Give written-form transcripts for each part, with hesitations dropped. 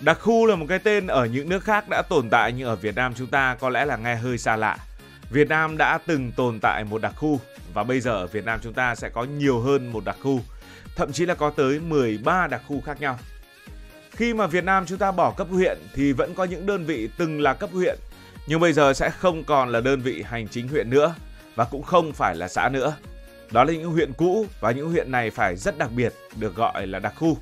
Đặc khu là một cái tên ở những nước khác đã tồn tại, nhưng ở Việt Nam chúng ta có lẽ là nghe hơi xa lạ. Việt Nam đã từng tồn tại một đặc khu và bây giờ ở Việt Nam chúng ta sẽ có nhiều hơn một đặc khu, thậm chí là có tới 13 đặc khu khác nhau. Khi mà Việt Nam chúng ta bỏ cấp huyện thì vẫn có những đơn vị từng là cấp huyện, nhưng bây giờ sẽ không còn là đơn vị hành chính huyện nữa và cũng không phải là xã nữa. Đó là những huyện cũ và những huyện này phải rất đặc biệt được gọi là đặc khu.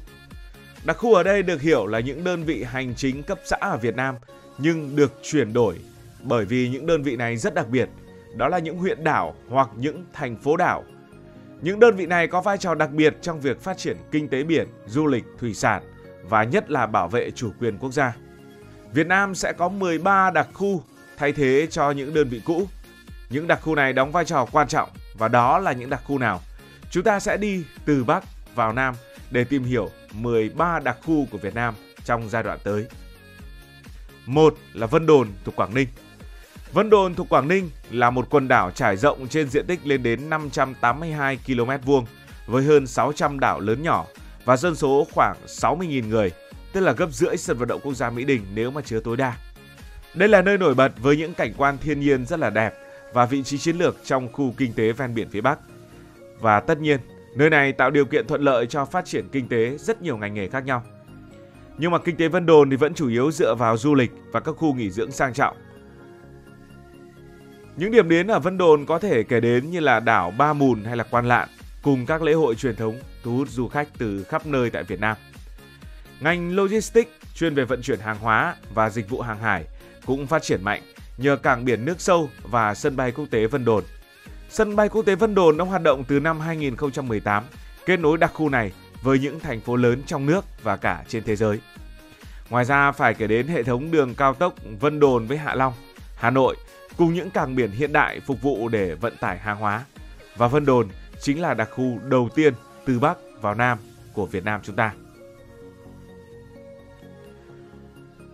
Đặc khu ở đây được hiểu là những đơn vị hành chính cấp xã ở Việt Nam nhưng được chuyển đổi bởi vì những đơn vị này rất đặc biệt. Đó là những huyện đảo hoặc những thành phố đảo. Những đơn vị này có vai trò đặc biệt trong việc phát triển kinh tế biển, du lịch, thủy sản và nhất là bảo vệ chủ quyền quốc gia. Việt Nam sẽ có 13 đặc khu thay thế cho những đơn vị cũ. Những đặc khu này đóng vai trò quan trọng và đó là những đặc khu nào? Chúng ta sẽ đi từ Bắc vào Nam để tìm hiểu 13 đặc khu của Việt Nam trong giai đoạn tới. Một là Vân Đồn thuộc Quảng Ninh. Vân Đồn thuộc Quảng Ninh là một quần đảo trải rộng trên diện tích lên đến 582 km2 với hơn 600 đảo lớn nhỏ và dân số khoảng 60.000 người, tức là gấp rưỡi sân vận động quốc gia Mỹ Đình nếu mà chứa tối đa. Đây là nơi nổi bật với những cảnh quan thiên nhiên rất là đẹp và vị trí chiến lược trong khu kinh tế ven biển phía Bắc. Và tất nhiên, nơi này tạo điều kiện thuận lợi cho phát triển kinh tế rất nhiều ngành nghề khác nhau. Nhưng mà kinh tế Vân Đồn thì vẫn chủ yếu dựa vào du lịch và các khu nghỉ dưỡng sang trọng. Những điểm đến ở Vân Đồn có thể kể đến như là đảo Ba Mùn hay là Quan Lạn, cùng các lễ hội truyền thống thu hút du khách từ khắp nơi tại Việt Nam. Ngành logistics chuyên về vận chuyển hàng hóa và dịch vụ hàng hải cũng phát triển mạnh nhờ cảng biển nước sâu và sân bay quốc tế Vân Đồn. Sân bay quốc tế Vân Đồn đã hoạt động từ năm 2018, kết nối đặc khu này với những thành phố lớn trong nước và cả trên thế giới. Ngoài ra phải kể đến hệ thống đường cao tốc Vân Đồn với Hạ Long, Hà Nội cùng những cảng biển hiện đại phục vụ để vận tải hàng hóa. Và Vân Đồn chính là đặc khu đầu tiên từ Bắc vào Nam của Việt Nam chúng ta.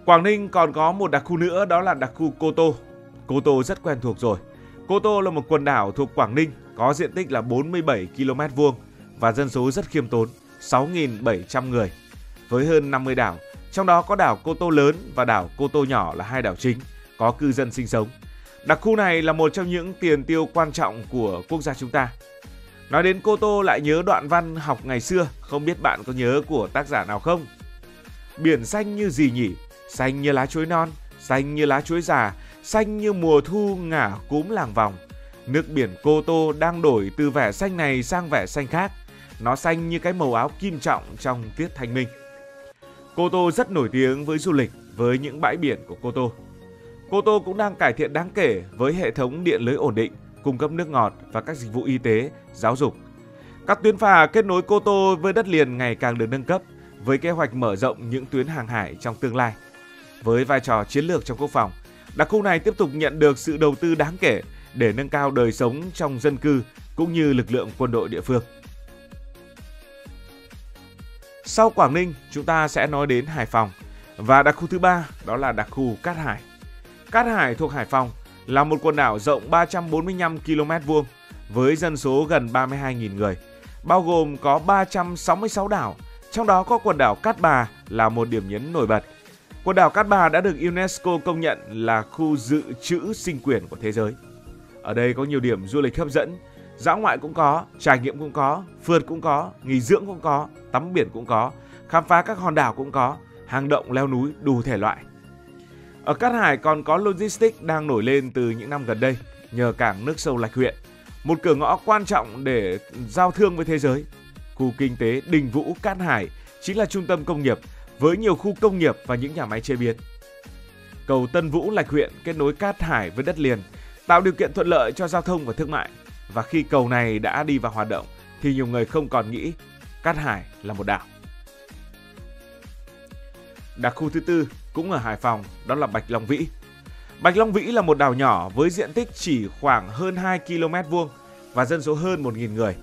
Quảng Ninh còn có một đặc khu nữa, đó là đặc khu Cô Tô. Cô Tô rất quen thuộc rồi. Cô Tô là một quần đảo thuộc Quảng Ninh có diện tích là 47 km2 và dân số rất khiêm tốn, 6.700 người. Với hơn 50 đảo, trong đó có đảo Cô Tô lớn và đảo Cô Tô nhỏ là hai đảo chính, có cư dân sinh sống. Đặc khu này là một trong những tiền tiêu quan trọng của quốc gia chúng ta. Nói đến Cô Tô lại nhớ đoạn văn học ngày xưa, không biết bạn có nhớ của tác giả nào không? Biển xanh như gì nhỉ? Xanh như lá chuối non, xanh như lá chuối già, xanh như mùa thu ngả cúm làng vòng. Nước biển Cô Tô đang đổi từ vẻ xanh này sang vẻ xanh khác. Nó xanh như cái màu áo kim trọng trong tiết thanh minh. Cô Tô rất nổi tiếng với du lịch, với những bãi biển của Cô Tô. Cô Tô cũng đang cải thiện đáng kể với hệ thống điện lưới ổn định, cung cấp nước ngọt và các dịch vụ y tế, giáo dục. Các tuyến phà kết nối Cô Tô với đất liền ngày càng được nâng cấp với kế hoạch mở rộng những tuyến hàng hải trong tương lai. Với vai trò chiến lược trong quốc phòng, đặc khu này tiếp tục nhận được sự đầu tư đáng kể để nâng cao đời sống trong dân cư cũng như lực lượng quân đội địa phương. Sau Quảng Ninh, chúng ta sẽ nói đến Hải Phòng và đặc khu thứ ba đó là đặc khu Cát Hải. Cát Hải thuộc Hải Phòng là một quần đảo rộng 345 km2 với dân số gần 32.000 người, bao gồm có 366 đảo, trong đó có quần đảo Cát Bà là một điểm nhấn nổi bật. Quần đảo Cát Bà đã được UNESCO công nhận là khu dự trữ sinh quyển của thế giới. Ở đây có nhiều điểm du lịch hấp dẫn, dã ngoại cũng có, trải nghiệm cũng có, phượt cũng có, nghỉ dưỡng cũng có, tắm biển cũng có, khám phá các hòn đảo cũng có, hang động leo núi đủ thể loại. Ở Cát Hải còn có logistics đang nổi lên từ những năm gần đây nhờ cảng nước sâu Lạch Huyện, một cửa ngõ quan trọng để giao thương với thế giới. Khu kinh tế Đình Vũ Cát Hải chính là trung tâm công nghiệp với nhiều khu công nghiệp và những nhà máy chế biến. Cầu Tân Vũ Lạch Huyện kết nối Cát Hải với đất liền, tạo điều kiện thuận lợi cho giao thông và thương mại. Và khi cầu này đã đi vào hoạt động thì nhiều người không còn nghĩ Cát Hải là một đảo. Đặc khu thứ tư cũng ở Hải Phòng, đó là Bạch Long Vĩ. Bạch Long Vĩ là một đảo nhỏ với diện tích chỉ khoảng hơn 2 km2 và dân số hơn 1.000 người.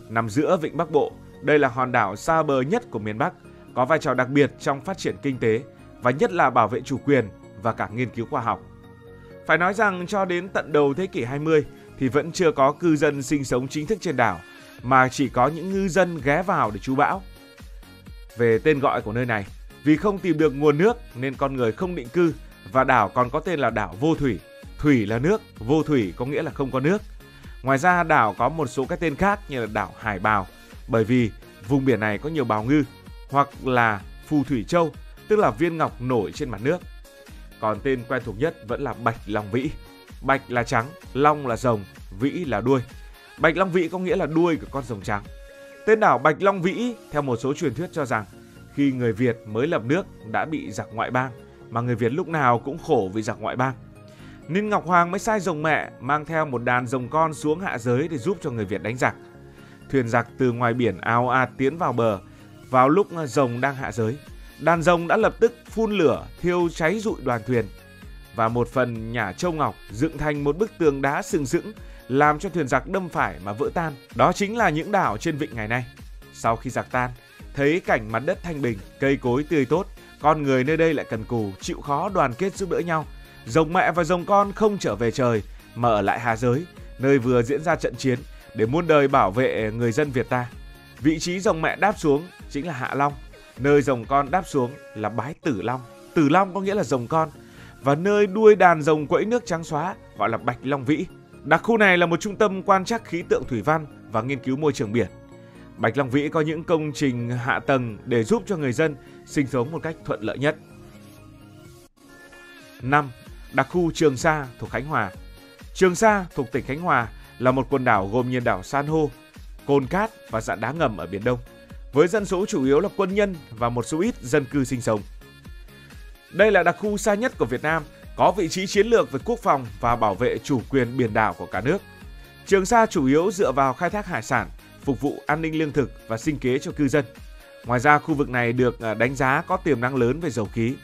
Nằm giữa Vịnh Bắc Bộ, đây là hòn đảo xa bờ nhất của miền Bắc, có vai trò đặc biệt trong phát triển kinh tế và nhất là bảo vệ chủ quyền và cả nghiên cứu khoa học. Phải nói rằng cho đến tận đầu thế kỷ 20 thì vẫn chưa có cư dân sinh sống chính thức trên đảo, mà chỉ có những ngư dân ghé vào để trú bão. Về tên gọi của nơi này, Vì không tìm được nguồn nước nên con người không định cư và đảo còn có tên là đảo vô thủy. Thủy là nước, vô thủy có nghĩa là không có nước. Ngoài ra đảo có một số cái tên khác như là đảo Hải Bào, bởi vì vùng biển này có nhiều bào ngư, hoặc là Phù Thủy Châu, tức là viên ngọc nổi trên mặt nước. Còn tên quen thuộc nhất vẫn là Bạch Long Vĩ. Bạch là trắng, long là rồng, vĩ là đuôi. Bạch Long Vĩ có nghĩa là đuôi của con rồng trắng. Tên đảo Bạch Long Vĩ theo một số truyền thuyết cho rằng khi người Việt mới lập nước đã bị giặc ngoại bang, mà người Việt lúc nào cũng khổ vì giặc ngoại bang, nên Ngọc Hoàng mới sai rồng mẹ mang theo một đàn rồng con xuống hạ giới để giúp cho người Việt đánh giặc. Thuyền giặc từ ngoài biển ào ạt tiến vào bờ. Vào lúc rồng đang hạ giới, đàn rồng đã lập tức phun lửa thiêu cháy rụi đoàn thuyền, và một phần nhả châu ngọc dựng thành một bức tường đá sừng sững, làm cho thuyền giặc đâm phải mà vỡ tan. Đó chính là những đảo trên vịnh ngày nay. Sau khi giặc tan, thấy cảnh mặt đất thanh bình, cây cối tươi tốt, con người nơi đây lại cần cù, chịu khó, đoàn kết giúp đỡ nhau. Rồng mẹ và rồng con không trở về trời mà ở lại hạ giới, nơi vừa diễn ra trận chiến, để muôn đời bảo vệ người dân Việt ta. Vị trí rồng mẹ đáp xuống chính là Hạ Long, nơi rồng con đáp xuống là Bái Tử Long. Tử Long có nghĩa là rồng con, và nơi đuôi đàn rồng quẫy nước trắng xóa gọi là Bạch Long Vĩ. Đặc khu này là một trung tâm quan trắc khí tượng thủy văn và nghiên cứu môi trường biển. Bạch Long Vĩ có những công trình hạ tầng để giúp cho người dân sinh sống một cách thuận lợi nhất. 5. Đặc khu Trường Sa thuộc Khánh Hòa. Trường Sa thuộc tỉnh Khánh Hòa là một quần đảo gồm nhiều đảo san hô, cồn cát và dạn đá ngầm ở Biển Đông, với dân số chủ yếu là quân nhân và một số ít dân cư sinh sống. Đây là đặc khu xa nhất của Việt Nam, có vị trí chiến lược về quốc phòng và bảo vệ chủ quyền biển đảo của cả nước. Trường Sa chủ yếu dựa vào khai thác hải sản, phục vụ an ninh lương thực và sinh kế cho cư dân. Ngoài ra, khu vực này được đánh giá có tiềm năng lớn về dầu khí.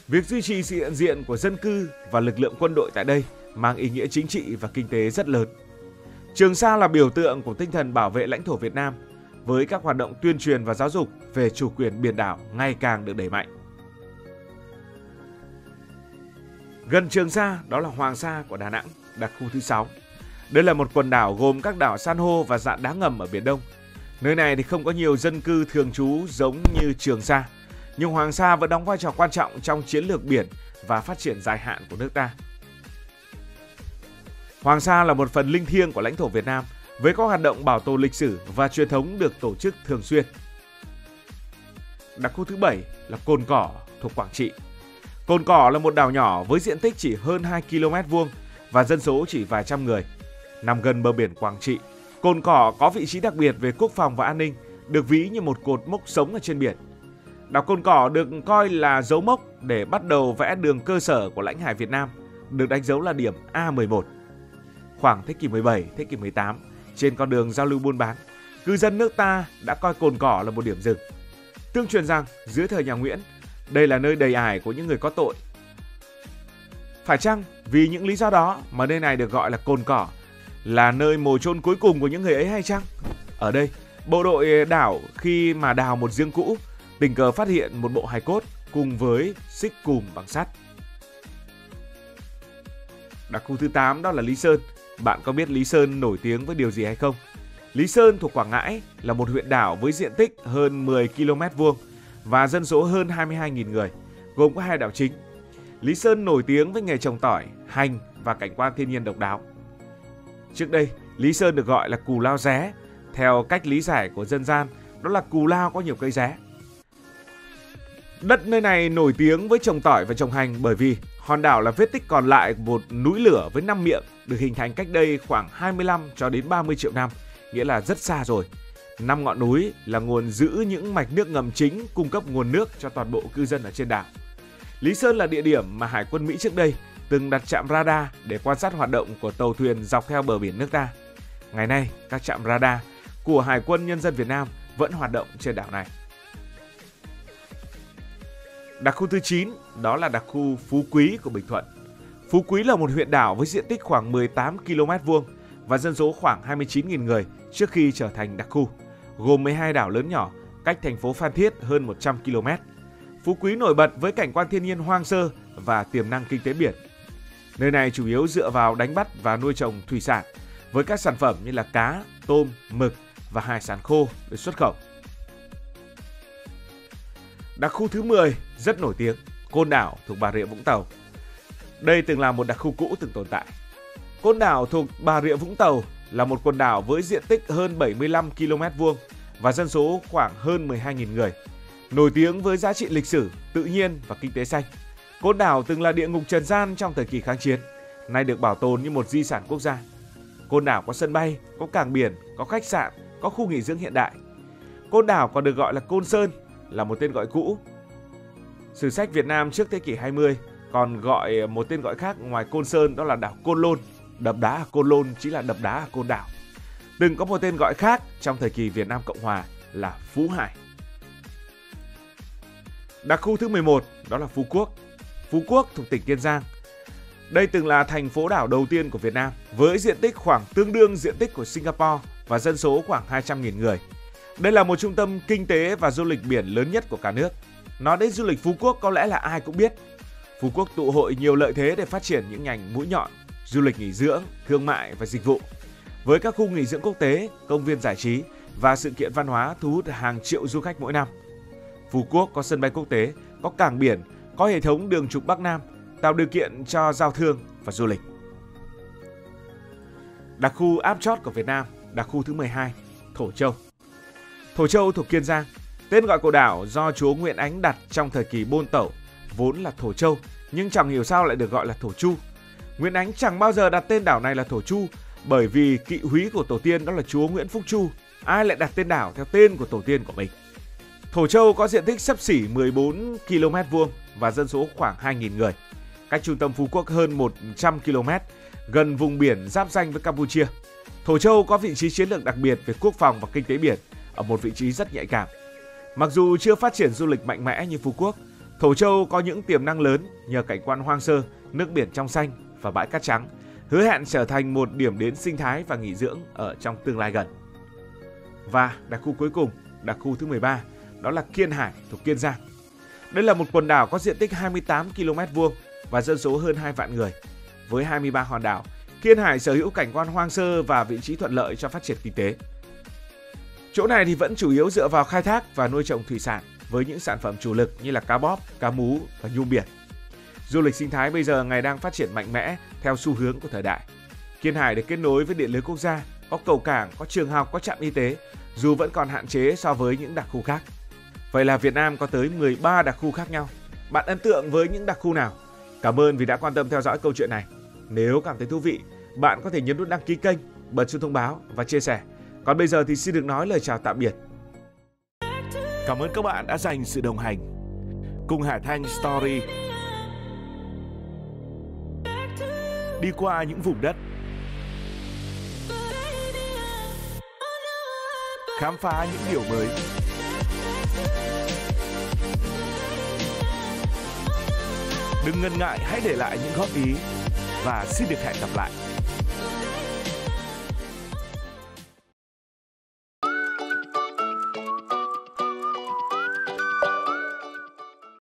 Việc duy trì sự hiện diện của dân cư và lực lượng quân đội tại đây mang ý nghĩa chính trị và kinh tế rất lớn. Trường Sa là biểu tượng của tinh thần bảo vệ lãnh thổ Việt Nam, với các hoạt động tuyên truyền và giáo dục về chủ quyền biển đảo ngày càng được đẩy mạnh. Gần Trường Sa đó là Hoàng Sa của Đà Nẵng, đặc khu thứ 6. Đây là một quần đảo gồm các đảo san hô và dạn đá ngầm ở Biển Đông. Nơi này thì không có nhiều dân cư thường trú giống như Trường Sa, nhưng Hoàng Sa vẫn đóng vai trò quan trọng trong chiến lược biển và phát triển dài hạn của nước ta. Hoàng Sa là một phần linh thiêng của lãnh thổ Việt Nam, với các hoạt động bảo tồn lịch sử và truyền thống được tổ chức thường xuyên. Đặc khu thứ 7 là Cồn Cỏ thuộc Quảng Trị. Cồn Cỏ là một đảo nhỏ với diện tích chỉ hơn 2 km vuông và dân số chỉ vài trăm người. Nằm gần bờ biển Quảng Trị, Cồn Cỏ có vị trí đặc biệt về quốc phòng và an ninh, được ví như một cột mốc sống ở trên biển. Đảo Cồn Cỏ được coi là dấu mốc để bắt đầu vẽ đường cơ sở của lãnh hải Việt Nam, được đánh dấu là điểm A11. Khoảng thế kỷ 17, thế kỷ 18, trên con đường giao lưu buôn bán, cư dân nước ta đã coi Cồn Cỏ là một điểm dừng. Tương truyền rằng dưới thời nhà Nguyễn, đây là nơi đầy ải của những người có tội. Phải chăng vì những lý do đó mà nơi này được gọi là Cồn Cỏ, là nơi mồ chôn cuối cùng của những người ấy hay chăng? Ở đây, bộ đội đảo khi mà đào một giếng cũ, tình cờ phát hiện một bộ hài cốt cùng với xích cùm bằng sắt. Đặc khu thứ 8 đó là Lý Sơn. Bạn có biết Lý Sơn nổi tiếng với điều gì hay không? Lý Sơn thuộc Quảng Ngãi là một huyện đảo với diện tích hơn 10 km vuông và dân số hơn 22.000 người, gồm có 2 đảo chính. Lý Sơn nổi tiếng với nghề trồng tỏi, hành và cảnh quan thiên nhiên độc đáo. Trước đây, Lý Sơn được gọi là Cù Lao Ré. Theo cách lý giải của dân gian, đó là Cù Lao có nhiều cây ré. Đất nơi này nổi tiếng với trồng tỏi và trồng hành bởi vì hòn đảo là vết tích còn lại của một núi lửa với 5 miệng, được hình thành cách đây khoảng 25 cho đến 30 triệu năm, nghĩa là rất xa rồi. 5 ngọn núi là nguồn giữ những mạch nước ngầm chính cung cấp nguồn nước cho toàn bộ cư dân ở trên đảo. Lý Sơn là địa điểm mà Hải quân Mỹ trước đây từng đặt trạm radar để quan sát hoạt động của tàu thuyền dọc theo bờ biển nước ta. Ngày nay, các trạm radar của Hải quân Nhân dân Việt Nam vẫn hoạt động trên đảo này. Đặc khu thứ 9 đó là đặc khu Phú Quý của Bình Thuận. Phú Quý là một huyện đảo với diện tích khoảng 18 km vuông và dân số khoảng 29.000 người trước khi trở thành đặc khu, gồm 12 đảo lớn nhỏ cách thành phố Phan Thiết hơn 100 km. Phú Quý nổi bật với cảnh quan thiên nhiên hoang sơ và tiềm năng kinh tế biển. Nơi này chủ yếu dựa vào đánh bắt và nuôi trồng thủy sản, với các sản phẩm như là cá, tôm, mực và hải sản khô để xuất khẩu. Đặc khu thứ 10 rất nổi tiếng, Côn Đảo thuộc Bà Rịa Vũng Tàu. Đây từng là một đặc khu cũ từng tồn tại. Côn Đảo thuộc Bà Rịa Vũng Tàu là một quần đảo với diện tích hơn 75 km² và dân số khoảng hơn 12.000 người. Nổi tiếng với giá trị lịch sử, tự nhiên và kinh tế xanh. Côn Đảo từng là địa ngục trần gian trong thời kỳ kháng chiến, nay được bảo tồn như một di sản quốc gia. Côn Đảo có sân bay, có cảng biển, có khách sạn, có khu nghỉ dưỡng hiện đại. Côn Đảo còn được gọi là Côn Sơn, là một tên gọi cũ. Sử sách Việt Nam trước thế kỷ 20 còn gọi một tên gọi khác ngoài Côn Sơn, đó là đảo Côn Lôn. Đập đá ở Côn Lôn chính là đập đá ở Côn Đảo. Từng có một tên gọi khác trong thời kỳ Việt Nam Cộng Hòa là Phú Hải. Đặc khu thứ 11 đó là Phú Quốc. Phú Quốc thuộc tỉnh Kiên Giang. Đây từng là thành phố đảo đầu tiên của Việt Nam với diện tích khoảng tương đương diện tích của Singapore và dân số khoảng 200.000 người. Đây là một trung tâm kinh tế và du lịch biển lớn nhất của cả nước. Nói đến du lịch Phú Quốc có lẽ là ai cũng biết. Phú Quốc tụ hội nhiều lợi thế để phát triển những ngành mũi nhọn, du lịch nghỉ dưỡng, thương mại và dịch vụ. Với các khu nghỉ dưỡng quốc tế, công viên giải trí và sự kiện văn hóa thu hút hàng triệu du khách mỗi năm. Phú Quốc có sân bay quốc tế, có cảng biển, có hệ thống đường trục Bắc Nam, tạo điều kiện cho giao thương và du lịch. Đặc khu áp chót của Việt Nam, đặc khu thứ 12, Thổ Châu. Thổ Châu thuộc Kiên Giang. Tên gọi của đảo do chúa Nguyễn Ánh đặt trong thời kỳ Bôn Tẩu, vốn là Thổ Châu, nhưng chẳng hiểu sao lại được gọi là Thổ Chu. Nguyễn Ánh chẳng bao giờ đặt tên đảo này là Thổ Chu, bởi vì kỵ húy của tổ tiên đó là chúa Nguyễn Phúc Chu. Ai lại đặt tên đảo theo tên của tổ tiên của mình? Thổ Châu có diện tích xấp xỉ 14 km² và dân số khoảng 2.000 người. Cách trung tâm Phú Quốc hơn 100 km, gần vùng biển giáp ranh với Campuchia. Thổ Châu có vị trí chiến lược đặc biệt về quốc phòng và kinh tế biển, ở một vị trí rất nhạy cảm. Mặc dù chưa phát triển du lịch mạnh mẽ như Phú Quốc, Thổ Châu có những tiềm năng lớn nhờ cảnh quan hoang sơ, nước biển trong xanh và bãi cát trắng, hứa hẹn trở thành một điểm đến sinh thái và nghỉ dưỡng ở trong tương lai gần. Và đặc khu cuối cùng, đặc khu thứ 13, đó là Kiên Hải thuộc Kiên Giang. Đây là một quần đảo có diện tích 28 km² và dân số hơn 2 vạn người. Với 23 hòn đảo, Kiên Hải sở hữu cảnh quan hoang sơ và vị trí thuận lợi cho phát triển kinh tế. Chỗ này thì vẫn chủ yếu dựa vào khai thác và nuôi trồng thủy sản với những sản phẩm chủ lực như là cá bóp, cá mú và nhum biển. Du lịch sinh thái bây giờ ngày đang phát triển mạnh mẽ theo xu hướng của thời đại. Kiên Hải được kết nối với điện lưới quốc gia, có cầu cảng, có trường học, có trạm y tế, dù vẫn còn hạn chế so với những đặc khu khác. Vậy là Việt Nam có tới 13 đặc khu khác nhau. Bạn ấn tượng với những đặc khu nào? Cảm ơn vì đã quan tâm theo dõi câu chuyện này. Nếu cảm thấy thú vị, bạn có thể nhấn nút đăng ký kênh, bật chuông thông báo và chia sẻ. Còn bây giờ thì xin được nói lời chào tạm biệt. Cảm ơn các bạn đã dành sự đồng hành cùng Hải Thanh Story. Đi qua những vùng đất, khám phá những điều mới. Đừng ngần ngại, hãy để lại những góp ý và xin được hẹn gặp lại.